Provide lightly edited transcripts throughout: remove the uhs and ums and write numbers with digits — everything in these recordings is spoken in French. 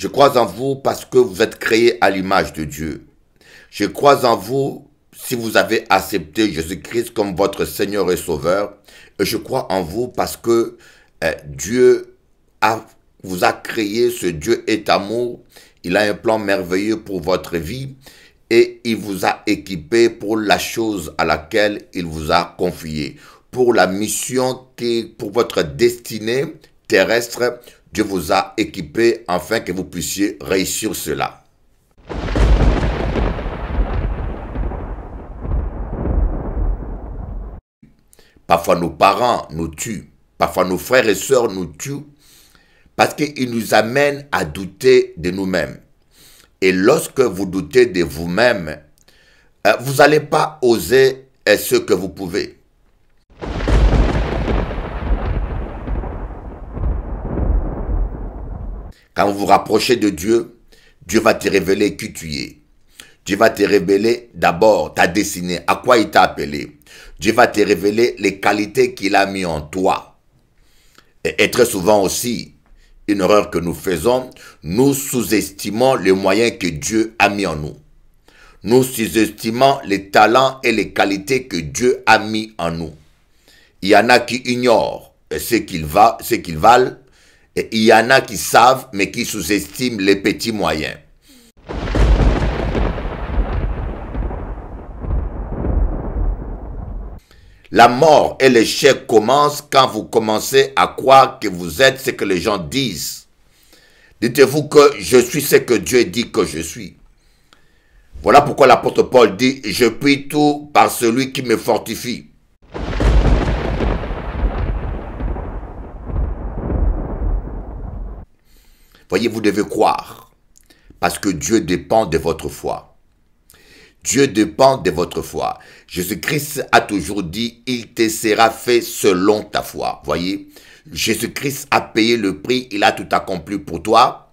Je crois en vous parce que vous êtes créés à l'image de Dieu. Je crois en vous si vous avez accepté Jésus-Christ comme votre Seigneur et Sauveur. Et je crois en vous parce que Dieu vous a créé, ce Dieu est amour. Il a un plan merveilleux pour votre vie et il vous a équipé pour la chose à laquelle il vous a confié. Pour la mission pour votre destinée terrestre, Dieu vous a équipé afin que vous puissiez réussir cela. Parfois nos parents nous tuent, parfois nos frères et sœurs nous tuent parce qu'ils nous amènent à douter de nous-mêmes. Et lorsque vous doutez de vous-même, vous n'allez pas oser ce que vous pouvez. Quand vous vous rapprochez de Dieu, Dieu va te révéler qui tu es. Dieu va te révéler d'abord ta destinée, à quoi il t'a appelé. Dieu va te révéler les qualités qu'il a mis en toi. Et très souvent aussi, une erreur que nous faisons, nous sous-estimons les moyens que Dieu a mis en nous. Nous sous-estimons les talents et les qualités que Dieu a mis en nous. Il y en a qui ignorent ce qu'ils valent, et il y en a qui savent, mais qui sous-estiment les petits moyens. La mort et l'échec commencent quand vous commencez à croire que vous êtes ce que les gens disent. Dites-vous que je suis ce que Dieu dit que je suis. Voilà pourquoi l'apôtre Paul dit « Je puis tout par celui qui me fortifie ». Voyez, vous devez croire, parce que Dieu dépend de votre foi. Dieu dépend de votre foi. Jésus-Christ a toujours dit, il te sera fait selon ta foi. Voyez, Jésus-Christ a payé le prix, il a tout accompli pour toi.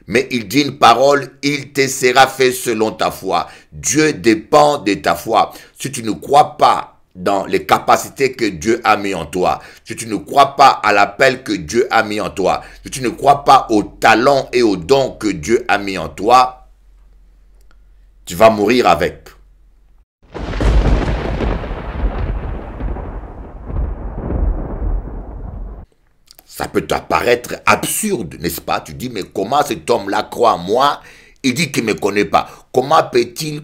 Mais il dit une parole, il te sera fait selon ta foi. Dieu dépend de ta foi. Si tu ne crois pas dans les capacités que Dieu a mis en toi, si tu ne crois pas à l'appel que Dieu a mis en toi, si tu ne crois pas aux talents et aux dons que Dieu a mis en toi, tu vas mourir avec. Ça peut t'apparaître absurde, n'est-ce pas? Tu dis, mais comment cet homme-là croit en moi? Il dit qu'il ne me connaît pas. Comment peut-il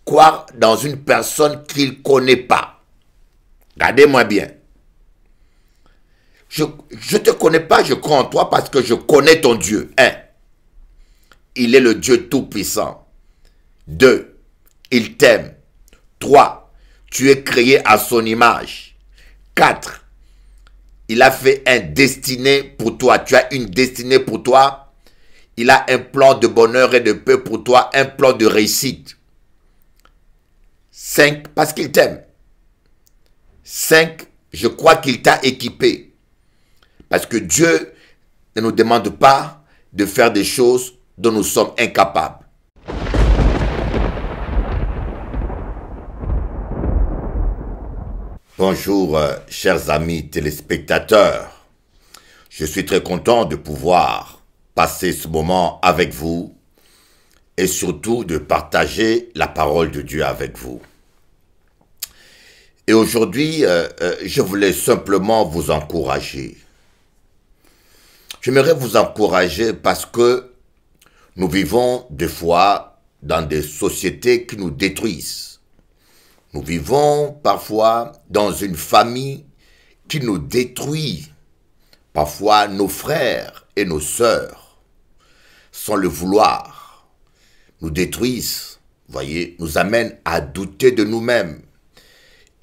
croire dans une personne qu'il ne connaît pas? Regardez-moi bien. Je ne te connais pas, je crois en toi parce que je connais ton Dieu. 1. Il est le Dieu tout-puissant. 2. Il t'aime. 3. Tu es créé à son image. 4. Il a fait un destiné pour toi. Tu as une destinée pour toi. Il a un plan de bonheur et de paix pour toi. Un plan de réussite. 5. Parce qu'il t'aime. 5. Je crois qu'il t'a équipé. Parce que Dieu ne nous demande pas de faire des choses dont nous sommes incapables. Bonjour, chers amis téléspectateurs. Je suis très content de pouvoir passer ce moment avec vous et surtout de partager la parole de Dieu avec vous. Et aujourd'hui, je voulais simplement vous encourager. J'aimerais vous encourager parce que nous vivons des fois dans des sociétés qui nous détruisent. Nous vivons parfois dans une famille qui nous détruit. Parfois, nos frères et nos sœurs, sans le vouloir, nous détruisent, voyez, nous amènent à douter de nous-mêmes.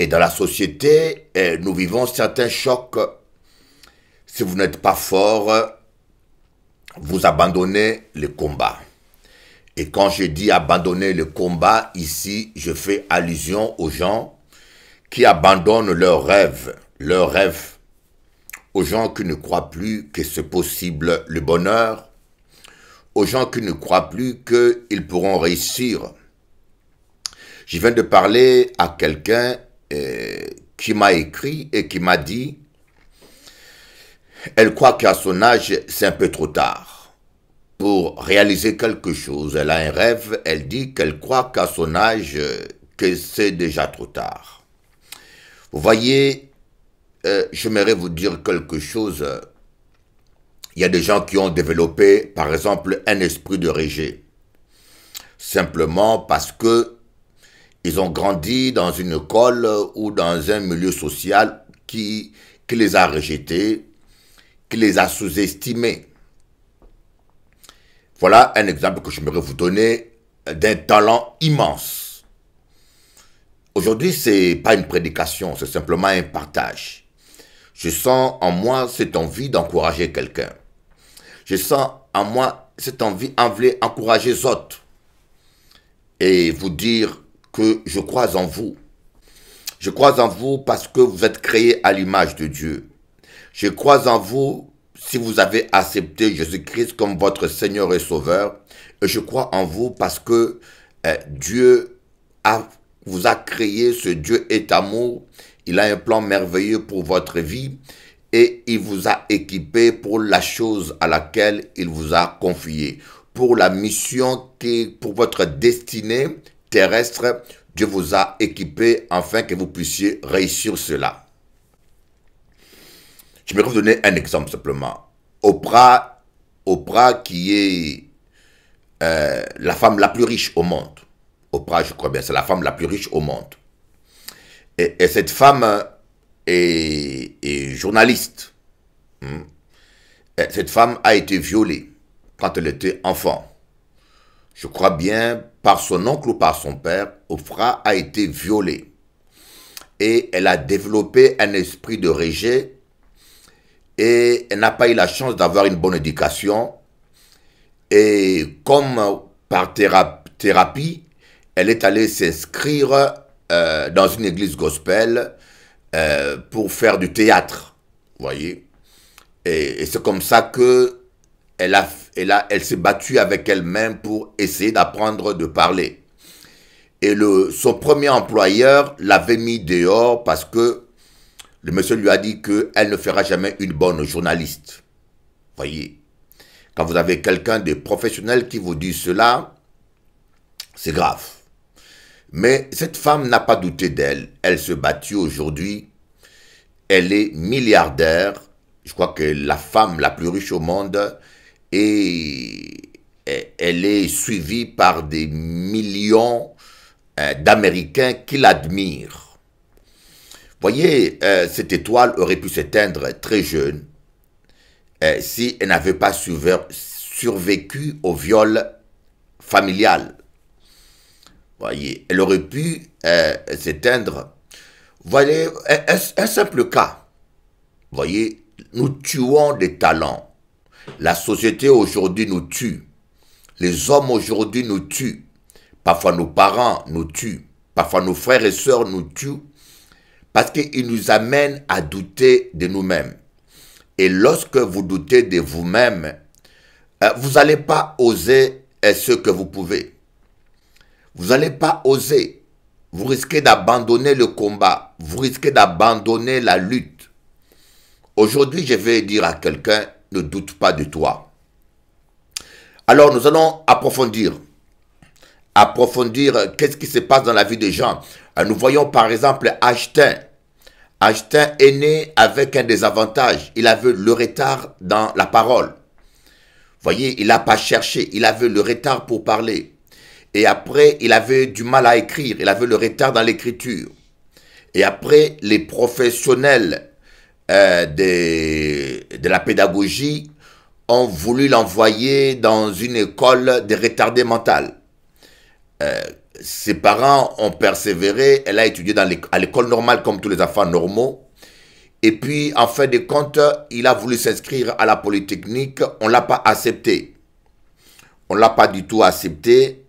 Et dans la société, nous vivons certains chocs. Si vous n'êtes pas fort, vous abandonnez le combat. Et quand je dis abandonner le combat, ici, je fais allusion aux gens qui abandonnent leurs rêves, aux gens qui ne croient plus que c'est possible le bonheur, aux gens qui ne croient plus qu'ils pourront réussir. Je viens de parler à quelqu'un qui m'a écrit et qui m'a dit, elle croit qu'à son âge, c'est un peu trop tard. pour réaliser quelque chose. Elle a un rêve, elle dit qu'elle croit qu'à son âge, que c'est déjà trop tard. Vous voyez, j'aimerais vous dire quelque chose. Il y a des gens qui ont développé, par exemple, un esprit de rejet. Simplement parce que ils ont grandi dans une école ou dans un milieu social qui les a rejetés, qui les a sous-estimés. Voilà un exemple que j'aimerais vous donner d'un talent immense. Aujourd'hui, ce n'est pas une prédication, c'est simplement un partage. Je sens en moi cette envie d'encourager quelqu'un. Je sens en moi cette envie d'encourager les autres. Et vous dire que je crois en vous. Je crois en vous parce que vous êtes créés à l'image de Dieu. Je crois en vous si vous avez accepté Jésus-Christ comme votre Seigneur et Sauveur. Et je crois en vous parce que Dieu vous a créé, ce Dieu est amour. Il a un plan merveilleux pour votre vie et il vous a équipé pour la chose à laquelle il vous a confié. Pour la mission pour votre destinée terrestre, Dieu vous a équipé afin que vous puissiez réussir cela. Je vais vous donner un exemple simplement. Oprah qui est la femme la plus riche au monde. Oprah, je crois bien, c'est la femme la plus riche au monde. Et cette femme est journaliste. Cette femme a été violée quand elle était enfant. Je crois bien, par son oncle ou par son père, Oprah a été violée. Et elle a développé un esprit de rejet. Et elle n'a pas eu la chance d'avoir une bonne éducation. Et comme par thérapie, elle est allée s'inscrire dans une église gospel pour faire du théâtre. Vous voyez. Et c'est comme ça que elle s'est battue avec elle-même pour essayer d'apprendre de parler. Et son premier employeur l'avait mis dehors parce que le monsieur lui a dit qu'elle ne fera jamais une bonne journaliste. Voyez, quand vous avez quelqu'un de professionnel qui vous dit cela, c'est grave. Mais cette femme n'a pas douté d'elle. Elle se battit aujourd'hui. Elle est milliardaire. Je crois que la femme la plus riche au monde. Et elle est suivie par des millions d'Américains qui l'admirent. Voyez, cette étoile aurait pu s'éteindre très jeune si elle n'avait pas survécu au viol familial. Voyez, elle aurait pu s'éteindre. Voyez, un simple cas. Voyez, nous tuons des talents. La société aujourd'hui nous tue. Les hommes aujourd'hui nous tuent. Parfois nos parents nous tuent. Parfois nos frères et sœurs nous tuent. Parce qu'ils nous amènent à douter de nous-mêmes. Et lorsque vous doutez de vous-même, vous n'allez pas oser ce que vous pouvez. Vous n'allez pas oser. Vous risquez d'abandonner le combat. Vous risquez d'abandonner la lutte. Aujourd'hui, je vais dire à quelqu'un, ne doute pas de toi. Alors, nous allons approfondir. Approfondir qu'est-ce qui se passe dans la vie des gens. Nous voyons par exemple Einstein. Einstein est né avec un désavantage. Il avait le retard dans la parole. Voyez, il n'a pas cherché. Il avait le retard pour parler. Et après, il avait du mal à écrire. Il avait le retard dans l'écriture. Et après, les professionnels de la pédagogie ont voulu l'envoyer dans une école de retardés mentaux. Ses parents ont persévéré. Elle a étudié à l'école normale comme tous les enfants normaux. Et puis, en fin de compte, il a voulu s'inscrire à la Polytechnique. On ne l'a pas accepté. On ne l'a pas du tout accepté.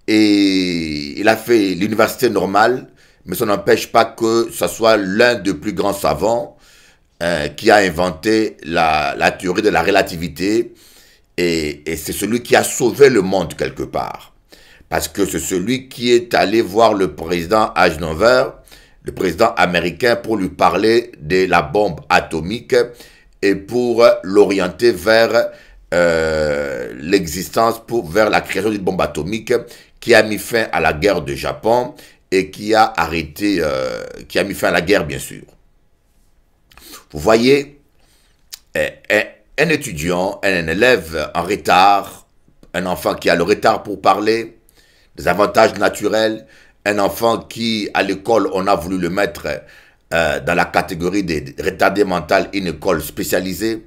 Et il a fait l'université normale. Mais ça n'empêche pas que ce soit l'un des plus grands savants qui a inventé la théorie de la relativité. Et c'est celui qui a sauvé le monde quelque part. Parce que c'est celui qui est allé voir le président Eisenhower, le président américain, pour lui parler de la bombe atomique et pour l'orienter vers l'existence vers la création d'une bombe atomique qui a mis fin à la guerre du Japon et qui a arrêté, qui a mis fin à la guerre, bien sûr. Vous voyez, un étudiant, un élève en retard, un enfant qui a le retard pour parler, des avantages naturels, un enfant qui, à l'école, on a voulu le mettre dans la catégorie des retardés mentaux, une école spécialisée,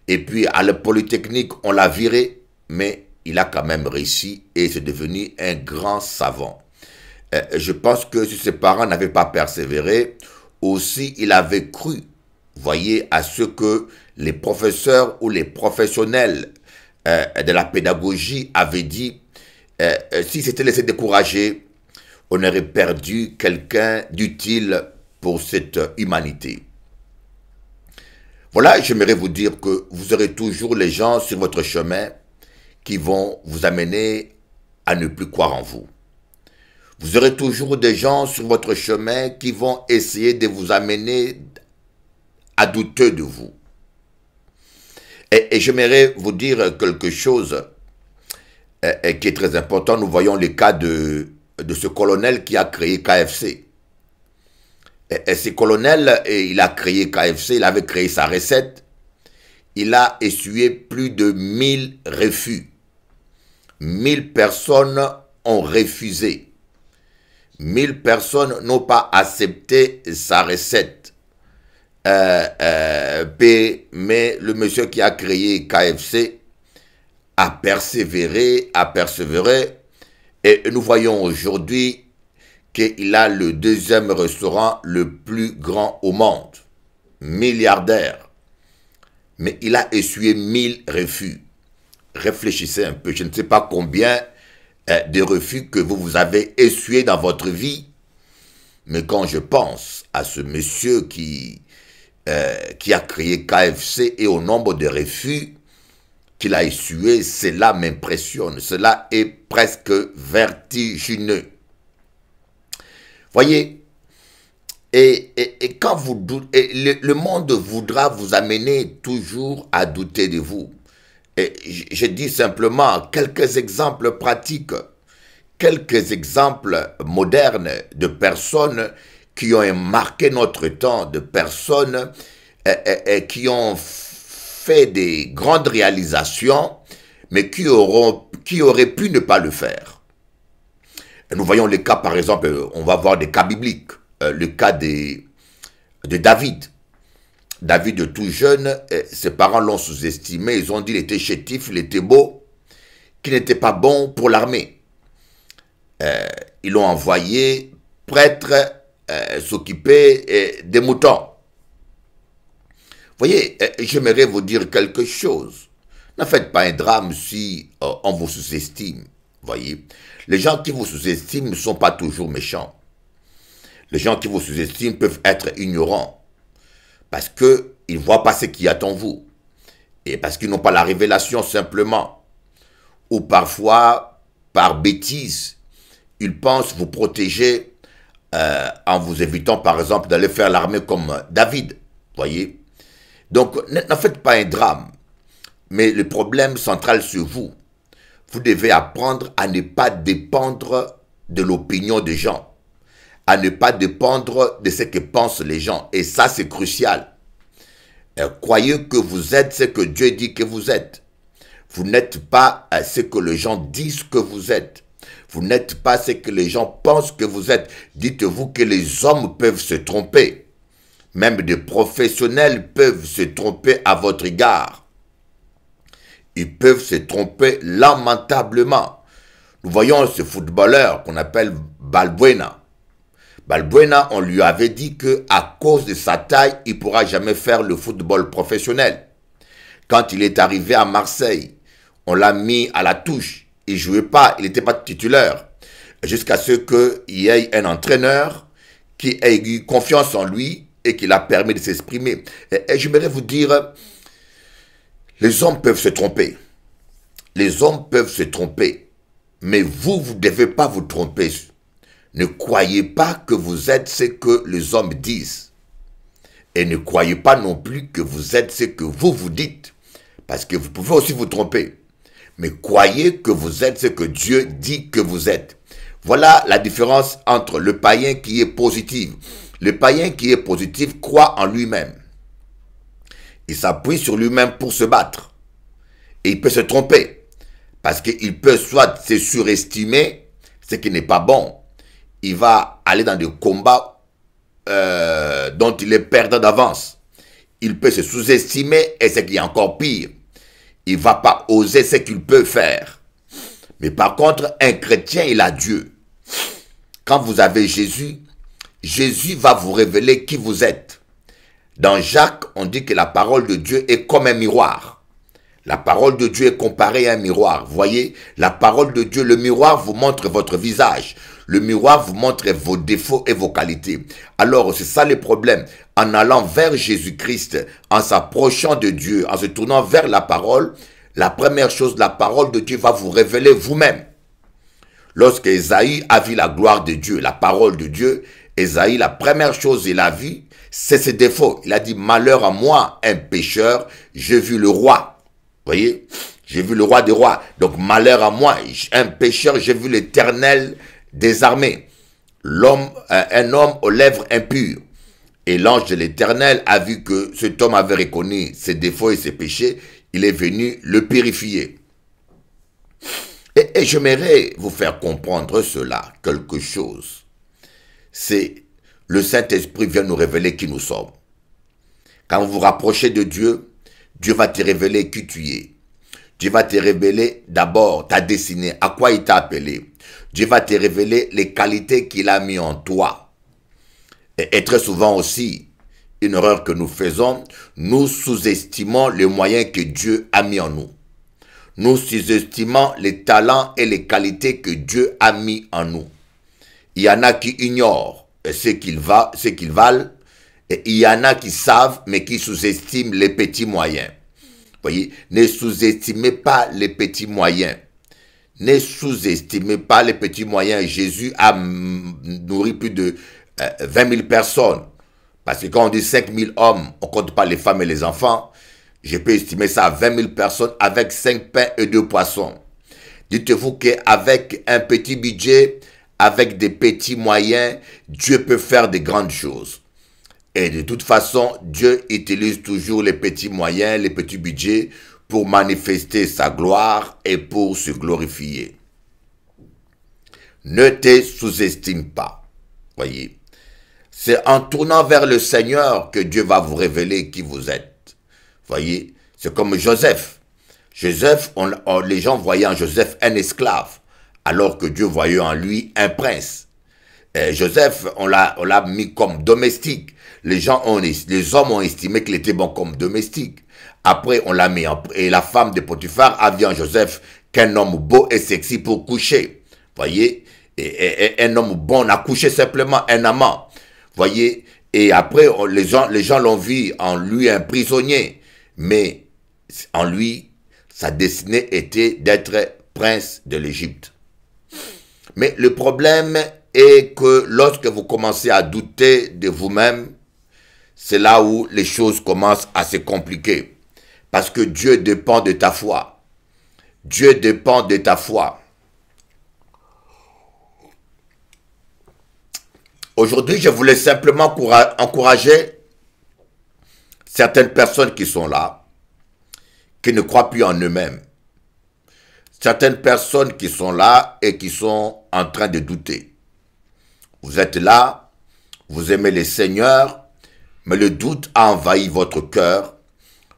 et puis à la Polytechnique, on l'a viré, mais il a quand même réussi et c'est devenu un grand savant. Je pense que si ses parents n'avaient pas persévéré, aussi il avait cru, voyez, à ce que les professeurs ou les professionnels de la pédagogie avaient dit. Si c'était laissé décourager, on aurait perdu quelqu'un d'utile pour cette humanité. Voilà, j'aimerais vous dire que vous aurez toujours les gens sur votre chemin qui vont vous amener à ne plus croire en vous. Vous aurez toujours des gens sur votre chemin qui vont essayer de vous amener à douter de vous. Et j'aimerais vous dire quelque chose qui est très important. Nous voyons le cas de ce colonel qui a créé KFC. Et ce colonel, il a créé KFC, il avait créé sa recette. Il a essuyé plus de 1000 refus. 1000 personnes ont refusé. 1000 personnes n'ont pas accepté sa recette. Mais le monsieur qui a créé KFC a persévéré, et nous voyons aujourd'hui qu'il a le deuxième restaurant le plus grand au monde, milliardaire. Mais il a essuyé 1000 refus. Réfléchissez un peu, je ne sais pas combien de refus que vous avez essuyé dans votre vie, mais quand je pense à ce monsieur qui a créé KFC et au nombre de refus qu'il a essuyé, cela m'impressionne, cela est presque vertigineux. Voyez, et quand vous doutez, le monde voudra vous amener toujours à douter de vous. Et je dis simplement quelques exemples pratiques, quelques exemples modernes de personnes qui ont marqué notre temps, de personnes qui ont fait des grandes réalisations, mais qui auraient pu ne pas le faire. Nous voyons les cas, par exemple, on va voir des cas bibliques. Le cas de David. David, tout jeune, ses parents l'ont sous-estimé. Ils ont dit qu'il était chétif, il était beau, qu'il n'était pas bon pour l'armée. Ils l'ont envoyé prêtre s'occuper des moutons. Voyez, j'aimerais vous dire quelque chose. Ne faites pas un drame si on vous sous-estime. Voyez, les gens qui vous sous-estiment ne sont pas toujours méchants. Les gens qui vous sous-estiment peuvent être ignorants parce qu'ils ne voient pas ce qu'il y a en vous et parce qu'ils n'ont pas la révélation simplement. Ou parfois, par bêtise, ils pensent vous protéger en vous évitant par exemple d'aller faire l'armée comme David. Voyez. Donc, ne faites pas un drame. Mais le problème central sur vous, vous devez apprendre à ne pas dépendre de l'opinion des gens, à ne pas dépendre de ce que pensent les gens. Et ça, c'est crucial. Croyez que vous êtes ce que Dieu dit que vous êtes. Vous n'êtes pas ce que les gens disent que vous êtes. Vous n'êtes pas ce que les gens pensent que vous êtes. Dites-vous que les hommes peuvent se tromper. Même des professionnels peuvent se tromper à votre égard. Ils peuvent se tromper lamentablement. Nous voyons ce footballeur qu'on appelle Balbuena. Balbuena, on lui avait dit qu'à cause de sa taille, il ne pourra jamais faire le football professionnel. Quand il est arrivé à Marseille, on l'a mis à la touche. Il ne jouait pas, il n'était pas titulaire. Jusqu'à ce qu'il y ait un entraîneur qui ait eu confiance en lui et qui l'a permis de s'exprimer. Et j'aimerais vous dire, les hommes peuvent se tromper. Les hommes peuvent se tromper. Mais vous ne devez pas vous tromper. Ne croyez pas que vous êtes ce que les hommes disent. Et ne croyez pas non plus que vous êtes ce que vous vous dites. Parce que vous pouvez aussi vous tromper. Mais croyez que vous êtes ce que Dieu dit que vous êtes. Voilà la différence entre le païen qui est positif. Le païen qui est positif croit en lui-même. Il s'appuie sur lui-même pour se battre. Et il peut se tromper. Parce qu'il peut soit se surestimer, ce qui n'est pas bon. Il va aller dans des combats dont il est perdant d'avance. Il peut se sous-estimer et ce qui est encore pire. Il ne va pas oser ce qu'il peut faire. Mais par contre, un chrétien, il a Dieu. Quand vous avez Jésus, Jésus va vous révéler qui vous êtes. Dans Jacques, on dit que la parole de Dieu est comme un miroir. La parole de Dieu est comparée à un miroir. Vous voyez, la parole de Dieu, le miroir vous montre votre visage. Le miroir vous montre vos défauts et vos qualités. Alors, c'est ça le problème. En allant vers Jésus-Christ, en s'approchant de Dieu, en se tournant vers la parole, la première chose, la parole de Dieu va vous révéler vous-même. Lorsque Ésaïe a vu la gloire de Dieu, la parole de Dieu, Ésaïe, la première chose qu'il a vue, c'est ses défauts. Il a dit, malheur à moi, un pécheur, j'ai vu le roi. Vous voyez, j'ai vu le roi des rois. Donc, malheur à moi, un pécheur, j'ai vu l'Éternel des armées. Un homme aux lèvres impures. Et l'ange de l'Éternel a vu que cet homme avait reconnu ses défauts et ses péchés. Il est venu le purifier. Et j'aimerais vous faire comprendre cela, quelque chose. C'est le Saint-Esprit vient nous révéler qui nous sommes. Quand vous vous rapprochez de Dieu, Dieu va te révéler qui tu es. Dieu va te révéler d'abord ta destinée, à quoi il t'a appelé. Dieu va te révéler les qualités qu'il a mis en toi. Et très souvent aussi, une erreur que nous faisons, nous sous-estimons les moyens que Dieu a mis en nous. Nous sous-estimons les talents et les qualités que Dieu a mis en nous. Il y en a qui ignorent ce qu'ils valent, et il y en a qui savent, mais qui sous-estiment les petits moyens. Voyez, ne sous-estimez pas les petits moyens. Ne sous-estimez pas les petits moyens. Jésus a nourri plus de 20 000 personnes. Parce que quand on dit 5 000 hommes, on ne compte pas les femmes et les enfants. Je peux estimer ça à 20 000 personnes avec 5 pains et 2 poissons. Dites-vous qu'avec un petit budget, avec des petits moyens, Dieu peut faire de grandes choses. Et de toute façon, Dieu utilise toujours les petits moyens, les petits budgets pour manifester sa gloire et pour se glorifier. Ne te sous-estime pas. Voyez, c'est en tournant vers le Seigneur que Dieu va vous révéler qui vous êtes. Voyez, c'est comme Joseph. Joseph, les gens voyaient en Joseph un esclave, alors que Dieu voyait en lui un prince. Et Joseph, on l'a mis comme domestique. Les hommes ont estimé qu'il était bon comme domestique. Après, on l'a mis et la femme de Potiphar a vu en Joseph qu'un homme beau et sexy pour coucher. Voyez, et un homme bon a couché simplement un amant. Voyez, et après, les gens l'ont vu en lui un prisonnier. Mais en lui, sa destinée était d'être prince de l'Égypte. Mais le problème est que lorsque vous commencez à douter de vous-même, c'est là où les choses commencent à se compliquer. Parce que Dieu dépend de ta foi. Dieu dépend de ta foi. Aujourd'hui, je voulais simplement encourager certaines personnes qui sont là, qui ne croient plus en eux-mêmes. Certaines personnes qui sont là et qui sont en train de douter. Vous êtes là, vous aimez le Seigneur, mais le doute a envahi votre cœur.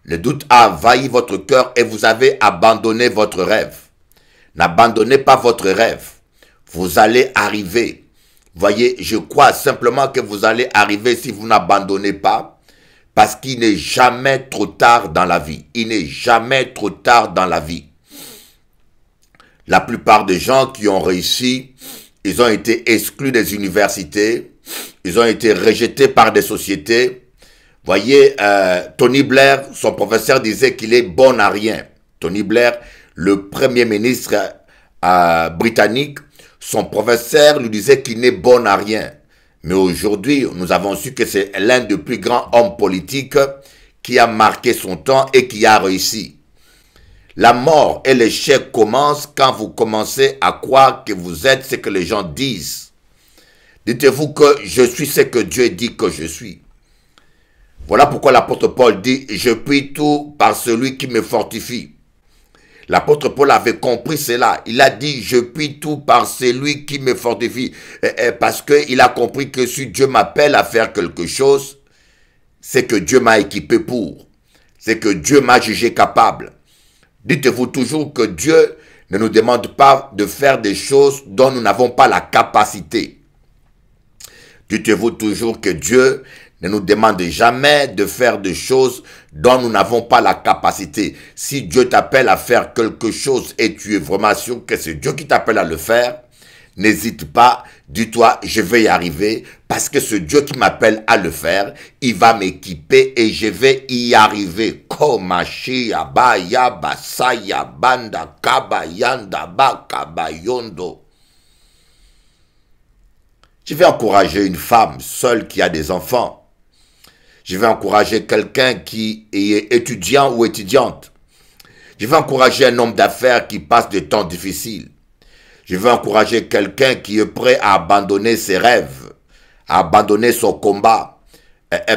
Le doute a envahi votre cœur et vous avez abandonné votre rêve. N'abandonnez pas votre rêve. Vous allez arriver. Voyez, je crois simplement que vous allez arriver si vous n'abandonnez pas. Parce qu'il n'est jamais trop tard dans la vie. Il n'est jamais trop tard dans la vie. La plupart des gens qui ont réussi, ils ont été exclus des universités. Ils ont été rejetés par des sociétés. Voyez, Tony Blair, son professeur disait qu'il est bon à rien. Tony Blair, le premier ministre britannique, son professeur lui disait qu'il n'est bon à rien. Mais aujourd'hui, nous avons su que c'est l'un des plus grands hommes politiques qui a marqué son temps et qui a réussi. La mort et l'échec commencent quand vous commencez à croire que vous êtes ce que les gens disent. Dites-vous que je suis ce que Dieu dit que je suis. Voilà pourquoi l'apôtre Paul dit « Je puis tout par celui qui me fortifie ». L'apôtre Paul avait compris cela. Il a dit « Je puis tout par celui qui me fortifie ». Parce qu'il a compris que si Dieu m'appelle à faire quelque chose, c'est que Dieu m'a équipé pour. C'est que Dieu m'a jugé capable. Dites-vous toujours que Dieu ne nous demande pas de faire des choses dont nous n'avons pas la capacité. Dites-vous toujours que Dieu ne nous demande jamais de faire des choses dont nous n'avons pas la capacité. Si Dieu t'appelle à faire quelque chose et tu es vraiment sûr que c'est Dieu qui t'appelle à le faire, n'hésite pas, dis-toi, je vais y arriver parce que ce Dieu qui m'appelle à le faire, il va m'équiper et je vais y arriver. Komashia baya basaya banda kabayanda ba kabayondo. Je vais encourager une femme seule qui a des enfants. Je vais encourager quelqu'un qui est étudiant ou étudiante. Je vais encourager un homme d'affaires qui passe des temps difficiles. Je vais encourager quelqu'un qui est prêt à abandonner ses rêves, à abandonner son combat,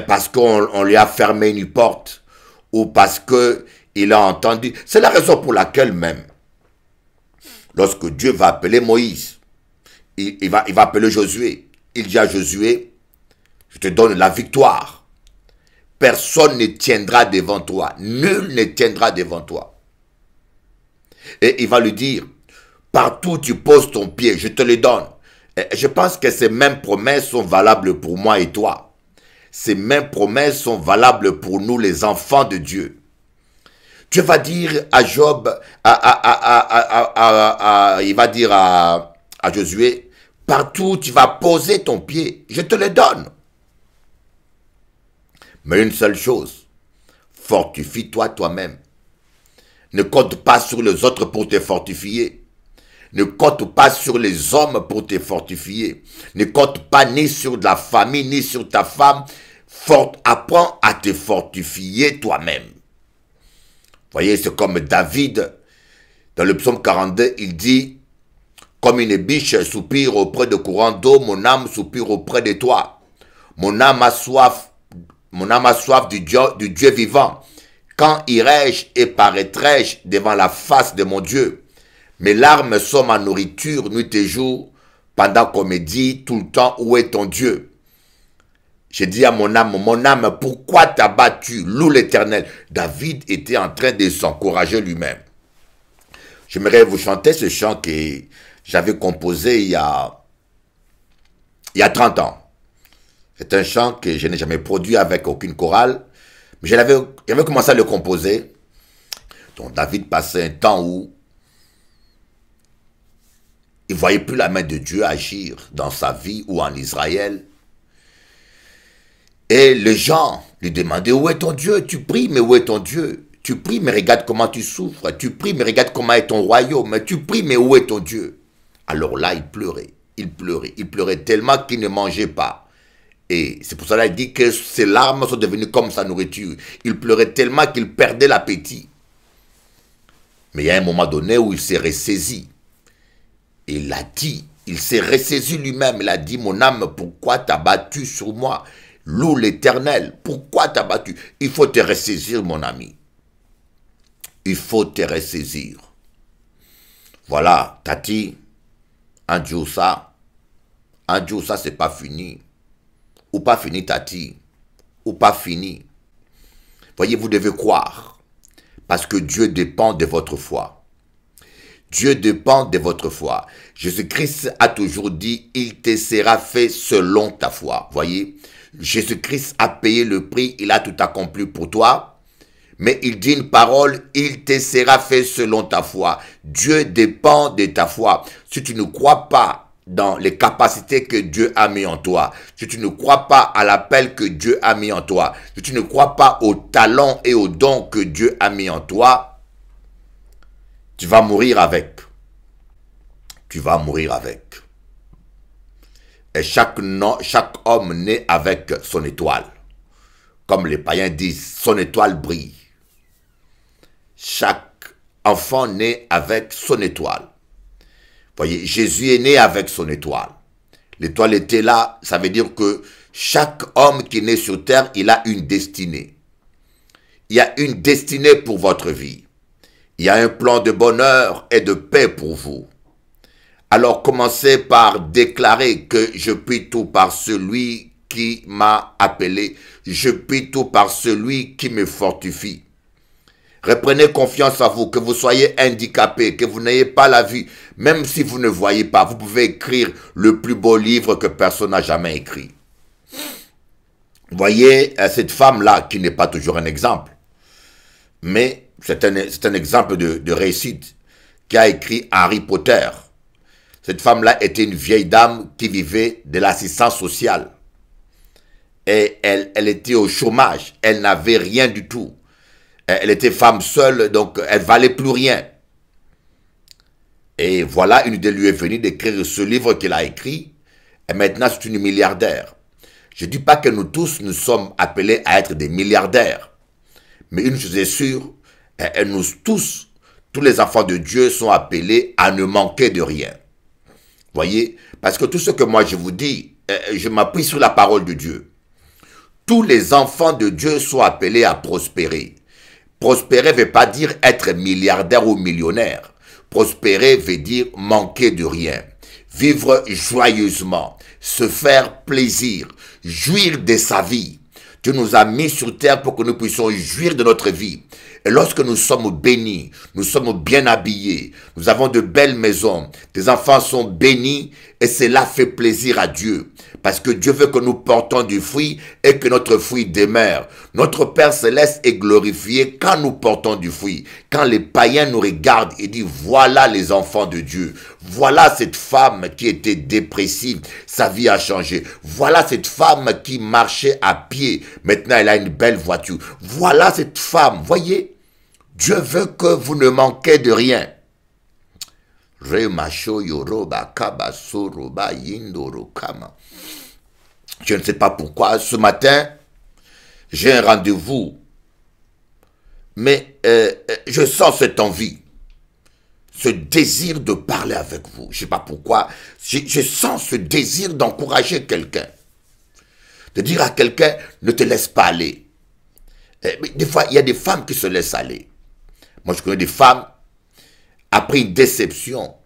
parce qu'on lui a fermé une porte ou parce qu'il a entendu. C'est la raison pour laquelle même, lorsque Dieu va appeler Moïse, il va appeler Josué. Il dit à Josué, je te donne la victoire. Personne ne tiendra devant toi. Nul ne tiendra devant toi. Et il va lui dire, partout où tu poses ton pied, je te le donne. Et je pense que ces mêmes promesses sont valables pour moi et toi. Ces mêmes promesses sont valables pour nous, les enfants de Dieu. Dieu va dire à Job, il va dire à Josué, partout où tu vas poser ton pied, je te le donne. Mais une seule chose, fortifie-toi toi-même. Ne compte pas sur les autres pour te fortifier. Ne compte pas sur les hommes pour te fortifier. Ne compte pas ni sur la famille, ni sur ta femme. Apprends à te fortifier toi-même. Voyez, c'est comme David, dans le psaume 42, il dit, comme une biche soupire auprès de courants d'eau, mon âme soupire auprès de toi. Mon âme a soif du Dieu vivant. Quand irai-je et paraîtrai-je devant la face de mon Dieu? Mes larmes sont ma nourriture nuit et jour, pendant qu'on me dit tout le temps, où est ton Dieu? J'ai dit à mon âme, pourquoi t'as battu? Loue l'Éternel. David était en train de s'encourager lui-même. J'aimerais vous chanter ce chant que j'avais composé il y a 30 ans. C'est un chant que je n'ai jamais produit avec aucune chorale, mais j'avais commencé à le composer. Donc David passait un temps où il ne voyait plus la main de Dieu agir dans sa vie ou en Israël. Et les gens lui demandaient, où est ton Dieu? Tu pries, mais où est ton Dieu? Tu pries, mais regarde comment tu souffres. Tu pries, mais regarde comment est ton royaume. Tu pries, mais où est ton Dieu? Alors là, il pleurait. Il pleurait tellement qu'il ne mangeait pas. Et c'est pour cela qu'il dit que ses larmes sont devenues comme sa nourriture. Il pleurait tellement qu'il perdait l'appétit. Mais il y a un moment donné où il s'est ressaisi. Et il a dit, il s'est ressaisi lui-même. Il a dit, mon âme, pourquoi t'as battu sur moi? Loue l'Éternel. Pourquoi t'as battu? Il faut te ressaisir, mon ami. Il faut te ressaisir. Voilà, Tati, un jour ça, c'est pas fini. Ou pas fini, Tati, ou pas fini. Voyez, vous devez croire, parce que Dieu dépend de votre foi. Dieu dépend de votre foi. Jésus-Christ a toujours dit, il te sera fait selon ta foi. Voyez, Jésus-Christ a payé le prix, il a tout accompli pour toi. Mais il dit une parole, il te sera fait selon ta foi. Dieu dépend de ta foi. Si tu ne crois pas dans les capacités que Dieu a mis en toi, si tu ne crois pas à l'appel que Dieu a mis en toi, si tu ne crois pas aux talents et aux dons que Dieu a mis en toi, tu vas mourir avec. Tu vas mourir avec. Et chaque homme naît avec son étoile. Comme les païens disent, son étoile brille. Chaque enfant né avec son étoile. Voyez, Jésus est né avec son étoile. L'étoile était là, ça veut dire que chaque homme qui est né sur terre, il a une destinée. Il y a une destinée pour votre vie. Il y a un plan de bonheur et de paix pour vous. Alors commencez par déclarer que je puis tout par celui qui m'a appelé. Je puis tout par celui qui me fortifie. Reprenez confiance en vous, que vous soyez handicapé, que vous n'ayez pas la vue. Même si vous ne voyez pas, vous pouvez écrire le plus beau livre que personne n'a jamais écrit. Voyez cette femme-là, qui n'est pas toujours un exemple, mais c'est un exemple de réussite, qui a écrit Harry Potter. Cette femme-là était une vieille dame qui vivait de l'assistance sociale. Et elle était au chômage, elle n'avait rien du tout. Elle était femme seule, donc elle valait plus rien. Et voilà, une idée lui est venue d'écrire ce livre qu'elle a écrit. Et maintenant, c'est une milliardaire. Je ne dis pas que nous tous, nous sommes appelés à être des milliardaires. Mais une chose est sûre, nous tous, tous les enfants de Dieu sont appelés à ne manquer de rien. Voyez, parce que tout ce que moi je vous dis, je m'appuie sur la parole de Dieu. Tous les enfants de Dieu sont appelés à prospérer. Prospérer ne veut pas dire être milliardaire ou millionnaire. Prospérer veut dire manquer de rien. Vivre joyeusement, se faire plaisir, jouir de sa vie. Dieu nous a mis sur terre pour que nous puissions jouir de notre vie. Et lorsque nous sommes bénis, nous sommes bien habillés, nous avons de belles maisons, tes enfants sont bénis et cela fait plaisir à Dieu. Parce que Dieu veut que nous portons du fruit et que notre fruit demeure. Notre Père Céleste est glorifié quand nous portons du fruit. Quand les païens nous regardent et disent voilà les enfants de Dieu. Voilà cette femme qui était dépressive, sa vie a changé. Voilà cette femme qui marchait à pied, maintenant elle a une belle voiture. Voilà cette femme, voyez, Dieu veut que vous ne manquez de rien. Je ne sais pas pourquoi, ce matin, j'ai un rendez-vous, mais je sens cette envie, ce désir de parler avec vous. Je ne sais pas pourquoi, je sens ce désir d'encourager quelqu'un, de dire à quelqu'un, ne te laisse pas aller. Mais des fois, il y a des femmes qui se laissent aller. Moi, je connais des femmes, après une déception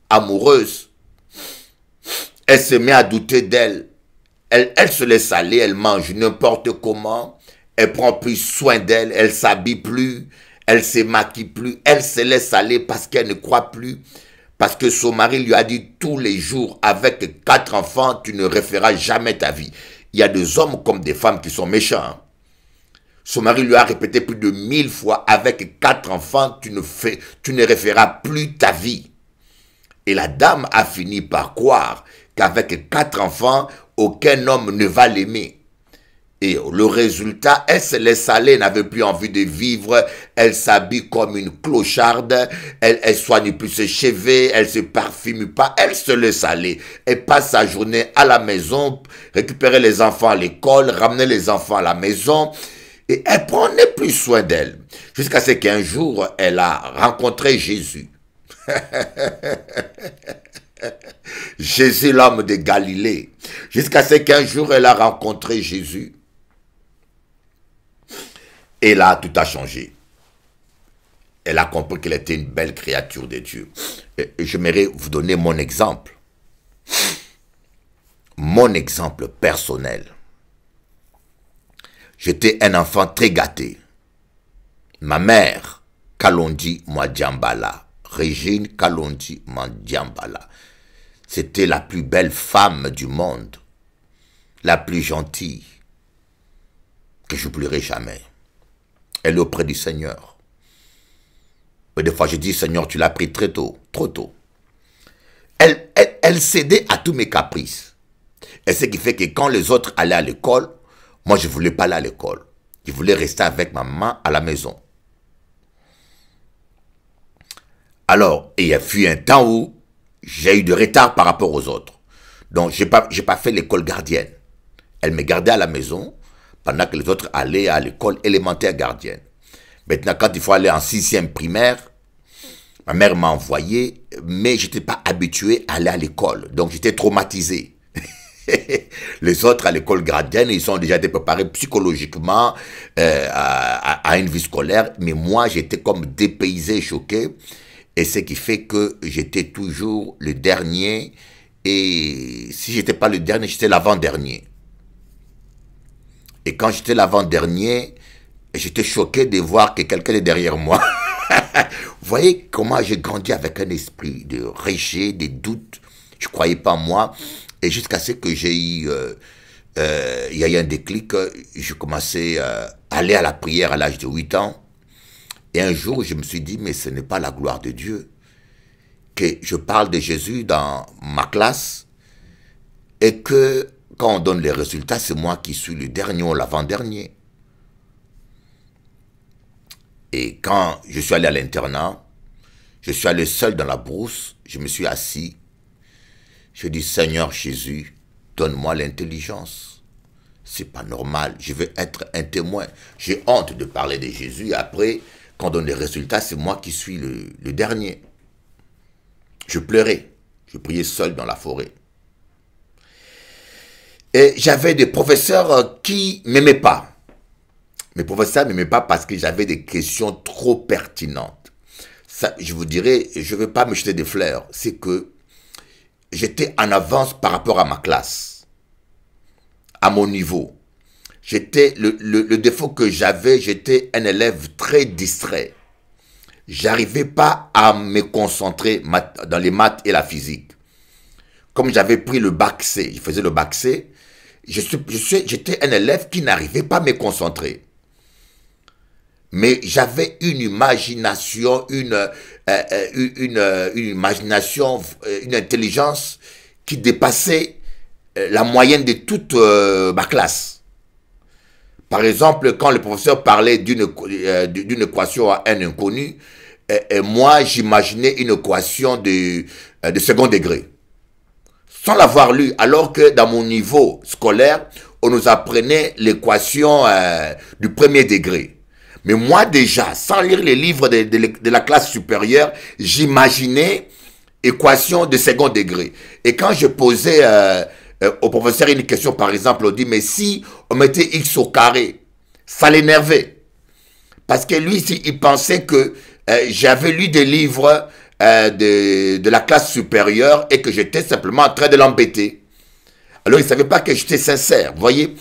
amoureuse, elle se met à douter d'elle. Elle se laisse aller, elle mange n'importe comment, elle prend plus soin d'elle, elle s'habille plus, elle se maquille plus, elle se laisse aller parce qu'elle ne croit plus, parce que son mari lui a dit tous les jours, avec 4 enfants, tu ne referas jamais ta vie. Il y a des hommes comme des femmes qui sont méchants. Hein. Son mari lui a répété plus de 1000 fois, avec 4 enfants, tu ne referas plus ta vie. Et la dame a fini par croire qu'avec 4 enfants, aucun homme ne va l'aimer. Et le résultat, elle se laisse aller, elle n'avait plus envie de vivre, elle s'habille comme une clocharde, elle soigne plus ses cheveux, elle se parfume pas, elle se laisse aller. Elle passe sa journée à la maison, récupérer les enfants à l'école, ramener les enfants à la maison, et elle prenait plus soin d'elle. Jusqu'à ce qu'un jour, elle a rencontré Jésus. Jésus, l'homme de Galilée. Jusqu'à ce qu'un jour, elle a rencontré Jésus. Et là, tout a changé. Elle a compris qu'elle était une belle créature de Dieu. Et j'aimerais vous donner mon exemple. Mon exemple personnel. J'étais un enfant très gâté. Ma mère, Kalondi Mwadiambala, Régine Kalondi Mwadiambala, c'était la plus belle femme du monde, la plus gentille, que je n'oublierai jamais. Elle est auprès du Seigneur. Mais des fois, je dis, Seigneur, tu l'as pris très tôt, trop tôt. Elle cédait à tous mes caprices. Et ce qui fait que quand les autres allaient à l'école, moi, je ne voulais pas aller à l'école. Je voulais rester avec ma maman à la maison. Alors, il y a eu un temps où j'ai eu de retard par rapport aux autres. Donc, je n'ai pas fait l'école gardienne. Elle me gardait à la maison pendant que les autres allaient à l'école élémentaire gardienne. Maintenant, quand il faut aller en 6e primaire, ma mère m'a envoyé, mais je n'étais pas habitué à aller à l'école. Donc, j'étais traumatisé. Les autres à l'école gradienne, ils ont déjà été préparés psychologiquement à une vie scolaire. Mais moi, j'étais comme dépaysé, choqué. Et ce qui fait que j'étais toujours le dernier. Et si j'étais pas le dernier, j'étais l'avant-dernier. Et quand j'étais l'avant-dernier, j'étais choqué de voir que quelqu'un est derrière moi. Vous voyez comment j'ai grandi avec un esprit de rejet, des doutes. Je ne croyais pas en moi. Et jusqu'à ce que j'ai eu, il y a eu un déclic, je commençais à aller à la prière à l'âge de 8 ans. Et un jour, je me suis dit, mais ce n'est pas la gloire de Dieu que je parle de Jésus dans ma classe et que quand on donne les résultats, c'est moi qui suis le dernier ou l'avant-dernier. Et quand je suis allé à l'internat, je suis allé seul dans la brousse, je me suis assis. Je dis, Seigneur Jésus, donne-moi l'intelligence. C'est pas normal, je veux être un témoin. J'ai honte de parler de Jésus. Et après, quand on donne les résultats, c'est moi qui suis le dernier. Je pleurais, je priais seul dans la forêt. Et j'avais des professeurs qui ne m'aimaient pas. Mes professeurs ne m'aimaient pas parce que j'avais des questions trop pertinentes. Ça, je vous dirais, je ne veux pas me jeter des fleurs, c'est que j'étais en avance par rapport à ma classe, à mon niveau. Le défaut que j'avais, j'étais un élève très distrait. J'arrivais pas à me concentrer dans les maths et la physique. Comme j'avais pris le bac C, je faisais le bac C, j'étais un élève qui n'arrivait pas à me concentrer. Mais j'avais une imagination, une imagination, une intelligence qui dépassait la moyenne de toute ma classe. Par exemple, quand le professeur parlait d'une équation à n inconnu, moi j'imaginais une équation de second degré. Sans l'avoir lu, alors que dans mon niveau scolaire, on nous apprenait l'équation du premier degré. Mais moi déjà, sans lire les livres de la classe supérieure, j'imaginais équation de second degré. Et quand je posais au professeur une question, par exemple, on dit, mais si on mettait x au carré, ça l'énervait. Parce que lui, il pensait que j'avais lu des livres de la classe supérieure et que j'étais simplement en train de l'embêter. Alors, il ne savait pas que j'étais sincère, vous voyez.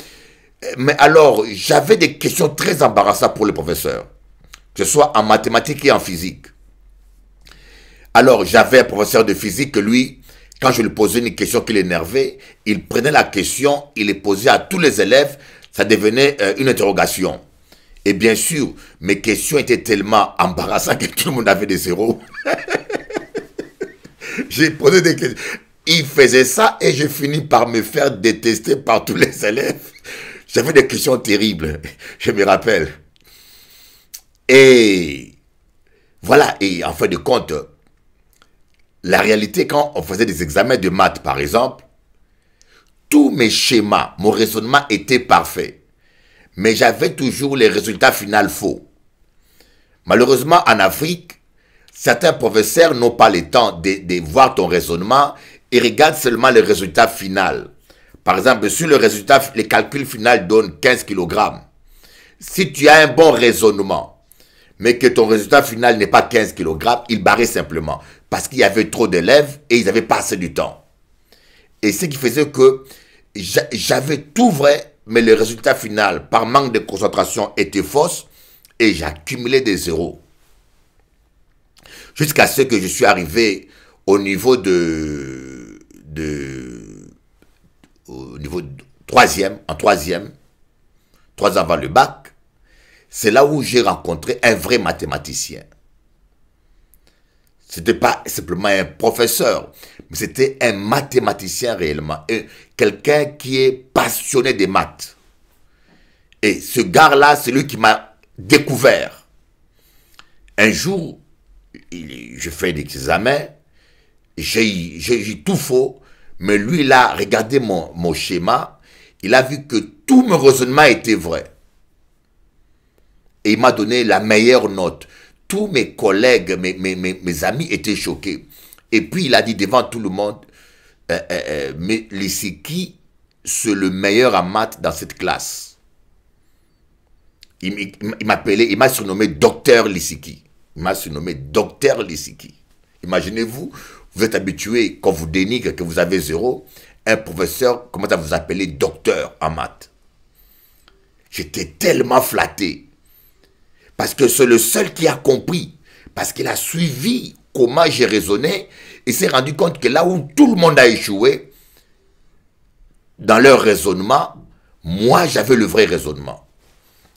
Mais alors, j'avais des questions très embarrassantes pour le professeur, que ce soit en mathématiques et en physique. Alors, j'avais un professeur de physique que lui, quand je lui posais une question qui l'énervait, il prenait la question, il les posait à tous les élèves, ça devenait une interrogation. Et bien sûr, mes questions étaient tellement embarrassantes que tout le monde avait des zéros. J'ai posé des questions. Il faisait ça et j'ai fini par me faire détester par tous les élèves. J'avais des questions terribles, je me rappelle. Et voilà, et en fin de compte, la réalité, quand on faisait des examens de maths, par exemple, tous mes schémas, mon raisonnement était parfait. Mais j'avais toujours les résultats finaux faux. Malheureusement, en Afrique, certains professeurs n'ont pas le temps de voir ton raisonnement et regardent seulement le résultat final. Par exemple, sur le résultat, le calcul final donne 15 kg. Si tu as un bon raisonnement, mais que ton résultat final n'est pas 15 kg, il barrait simplement. Parce qu'il y avait trop d'élèves et ils n'avaient pas assez du temps. Et ce qui faisait que j'avais tout vrai, mais le résultat final, par manque de concentration, était fausse et j'accumulais des zéros. Jusqu'à ce que je suis arrivé au niveau au niveau troisième, en troisième, 3 ans avant le bac, c'est là où j'ai rencontré un vrai mathématicien. Ce n'était pas simplement un professeur, mais c'était un mathématicien réellement, quelqu'un qui est passionné des maths. Et ce gars-là, c'est lui qui m'a découvert. Un jour, je fais des examens, j'ai tout faux, mais lui, il a regardé mon schéma, il a vu que tout mon raisonnement était vrai. Et il m'a donné la meilleure note. Tous mes collègues, mes amis étaient choqués. Et puis il a dit devant tout le monde, mais Lisiki, c'est le meilleur en maths dans cette classe. Il m'appelait, il m'a surnommé Docteur Lisiki. Il m'a surnommé Docteur Lisiki. Imaginez-vous, vous êtes habitué, quand vous dénigrez que vous avez 0, un professeur commence à vous appeler docteur en maths. J'étais tellement flatté. Parce que c'est le seul qui a compris. Parce qu'il a suivi comment j'ai raisonné. Il s'est rendu compte que là où tout le monde a échoué, dans leur raisonnement, moi j'avais le vrai raisonnement.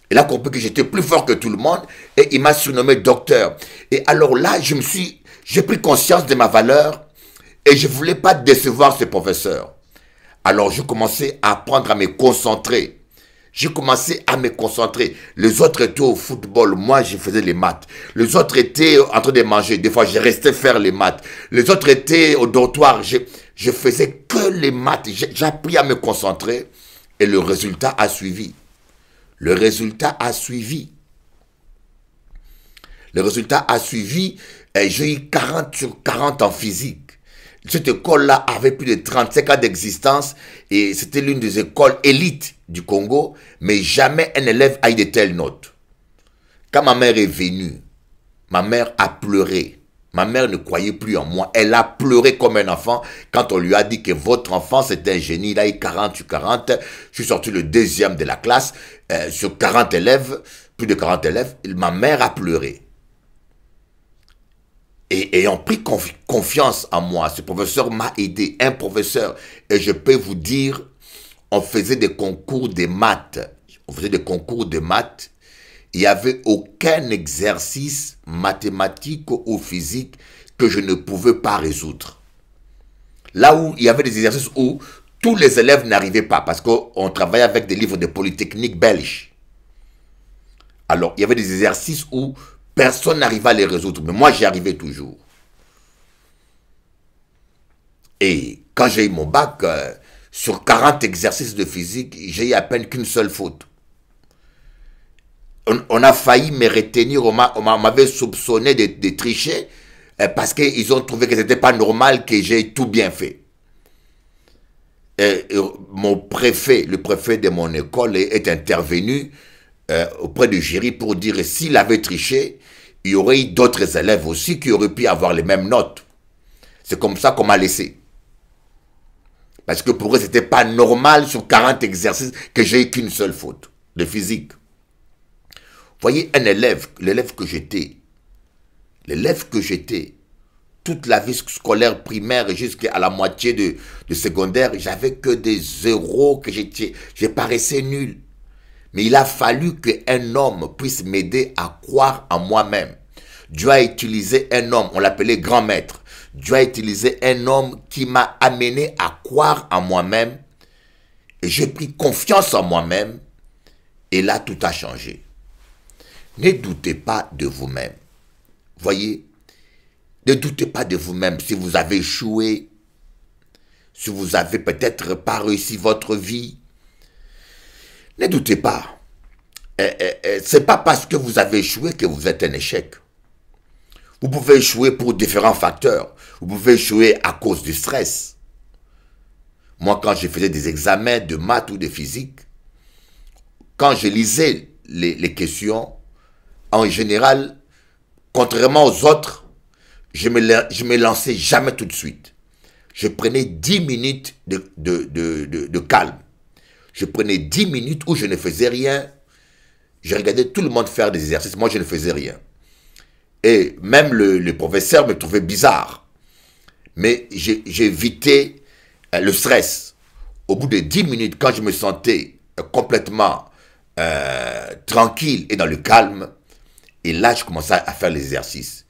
Il a compris que j'étais plus fort que tout le monde et il m'a surnommé docteur. Et alors là, j'ai pris conscience de ma valeur et je ne voulais pas décevoir ce professeur. Alors je commençais à apprendre à me concentrer. J'ai commencé à me concentrer. Les autres étaient au football, moi je faisais les maths. Les autres étaient en train de manger, des fois je restais faire les maths. Les autres étaient au dortoir, je faisais que les maths. J'ai appris à me concentrer et le résultat a suivi. Le résultat a suivi. Le résultat a suivi. J'ai eu 40 sur 40 en physique. Cette école-là avait plus de 35 ans d'existence et c'était l'une des écoles élites du Congo, mais jamais un élève a eu de telles notes. Quand ma mère est venue, ma mère a pleuré. Ma mère ne croyait plus en moi. Elle a pleuré comme un enfant quand on lui a dit que votre enfant c'est un génie. Il a eu 40 sur 40. Je suis sorti le deuxième de la classe. Sur 40 élèves, plus de 40 élèves, ma mère a pleuré. Et ayant pris confiance en moi, ce professeur m'a aidé, un professeur. Et je peux vous dire, on faisait des concours de maths. On faisait des concours de maths. Il n'y avait aucun exercice mathématique ou physique que je ne pouvais pas résoudre. Là où il y avait des exercices où tous les élèves n'arrivaient pas, parce qu'on travaillait avec des livres de Polytechnique belge. Alors, il y avait des exercices où personne n'arrivait à les résoudre, mais moi, j'y arrivais toujours. Et quand j'ai eu mon bac, sur 40 exercices de physique, j'ai eu à peine qu'une seule faute. On a failli me retenir, on m'avait soupçonné de tricher, parce qu'ils ont trouvé que ce n'était pas normal que j'ai tout bien fait. Mon préfet, le préfet de mon école est intervenu auprès du jury pour dire que s'il avait triché, il y aurait eu d'autres élèves aussi qui auraient pu avoir les mêmes notes. C'est comme ça qu'on m'a laissé. Parce que pour eux, ce n'était pas normal sur 40 exercices que j'ai eu qu'une seule faute de physique. Vous voyez, un élève, l'élève que j'étais, toute la vie scolaire primaire jusqu'à la moitié de secondaire, j'avais que des zéros, que je paraissais nul. Mais il a fallu qu'un homme puisse m'aider à croire en moi-même. Dieu a utilisé un homme, on l'appelait grand maître. Dieu a utilisé un homme qui m'a amené à croire en moi-même. Et j'ai pris confiance en moi-même. Et là, tout a changé. Ne doutez pas de vous-même. Voyez, ne doutez pas de vous-même si vous avez échoué, si vous avez peut-être pas réussi votre vie. Ne doutez pas. C'est pas parce que vous avez échoué que vous êtes un échec. Vous pouvez échouer pour différents facteurs. Vous pouvez échouer à cause du stress. Moi, quand je faisais des examens de maths ou de physique, quand je lisais les questions, en général, contrairement aux autres, je me lançais jamais tout de suite. Je prenais 10 minutes de calme. Je prenais 10 minutes où je ne faisais rien. Je regardais tout le monde faire des exercices. Moi, je ne faisais rien. Et même le professeur me trouvait bizarre. Mais j'évitais le stress. Au bout de 10 minutes, quand je me sentais complètement tranquille et dans le calme, et là, je commençais à faire l'exercice.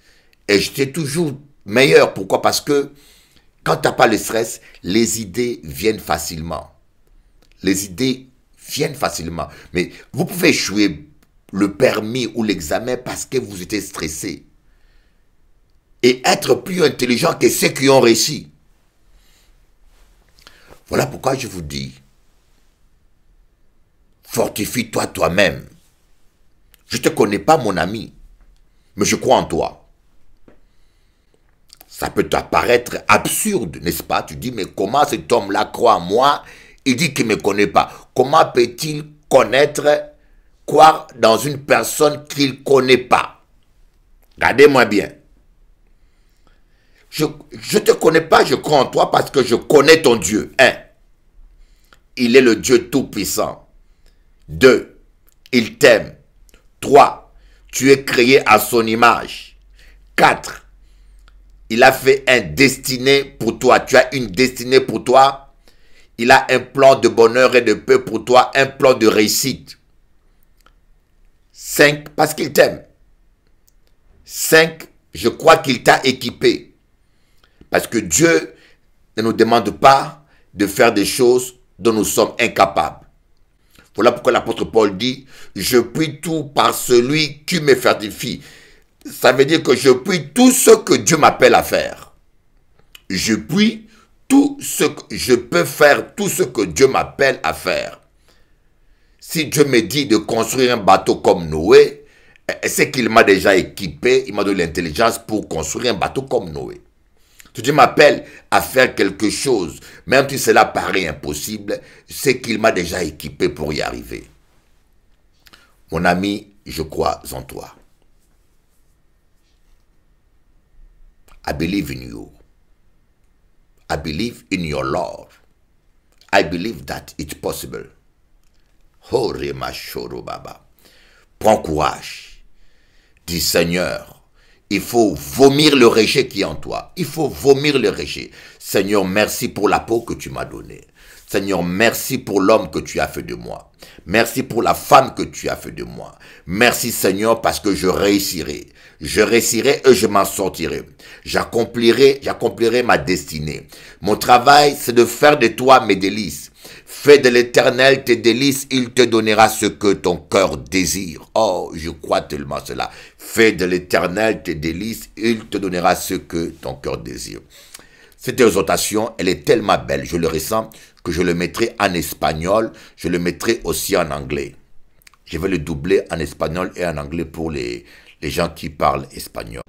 Et j'étais toujours meilleur. Pourquoi? Parce que quand tu n'as pas le stress, les idées viennent facilement. Les idées viennent facilement. Mais vous pouvez échouer le permis ou l'examen parce que vous étiez stressé. Et être plus intelligent que ceux qui ont réussi. Voilà pourquoi je vous dis, fortifie-toi toi-même. Je ne te connais pas, mon ami, mais je crois en toi. Ça peut t'apparaître absurde, n'est-ce pas? Tu dis, mais comment cet homme-là croit en moi? Il dit qu'il ne me connaît pas. Comment peut-il connaître, croire dans une personne qu'il ne connaît pas? Regardez-moi bien. Je ne te connais pas, je crois en toi parce que je connais ton Dieu. 1. Il est le Dieu tout-puissant. 2. Il t'aime. 3. Tu es créé à son image. 4. Il a fait un destiné pour toi. Tu as une destinée pour toi. Il a un plan de bonheur et de paix pour toi. Un plan de réussite. 5. Parce qu'il t'aime. 5. Je crois qu'il t'a équipé. Parce que Dieu ne nous demande pas de faire des choses dont nous sommes incapables. Voilà pourquoi l'apôtre Paul dit, je puis tout par celui qui me fortifie. Ça veut dire que je puis tout ce que Dieu m'appelle à faire. Je puis tout ce que je peux faire, tout ce que Dieu m'appelle à faire. Si Dieu me dit de construire un bateau comme Noé, c'est qu'il m'a déjà équipé, il m'a donné l'intelligence pour construire un bateau comme Noé. Si Dieu m'appelle à faire quelque chose, même si cela paraît impossible, c'est qu'il m'a déjà équipé pour y arriver. Mon ami, je crois en toi. I believe in you. I believe in your love. I believe that it's possible. Oh, Remashoro Baba. Prends courage. Dis Seigneur, il faut vomir le rejet qui est en toi. Il faut vomir le rejet. Seigneur, merci pour la peau que tu m'as donnée. Seigneur, merci pour l'homme que tu as fait de moi. Merci pour la femme que tu as fait de moi. Merci Seigneur parce que je réussirai. Je réussirai et je m'en sortirai. J'accomplirai ma destinée. Mon travail, c'est de faire de toi mes délices. Fais de l'Éternel tes délices, il te donnera ce que ton cœur désire. Oh, je crois tellement cela. Fais de l'Éternel tes délices, il te donnera ce que ton cœur désire. Cette exhortation, elle est tellement belle, je le ressens, que je le mettrai en espagnol, je le mettrai aussi en anglais. Je vais le doubler en espagnol et en anglais pour les gens qui parlent espagnol.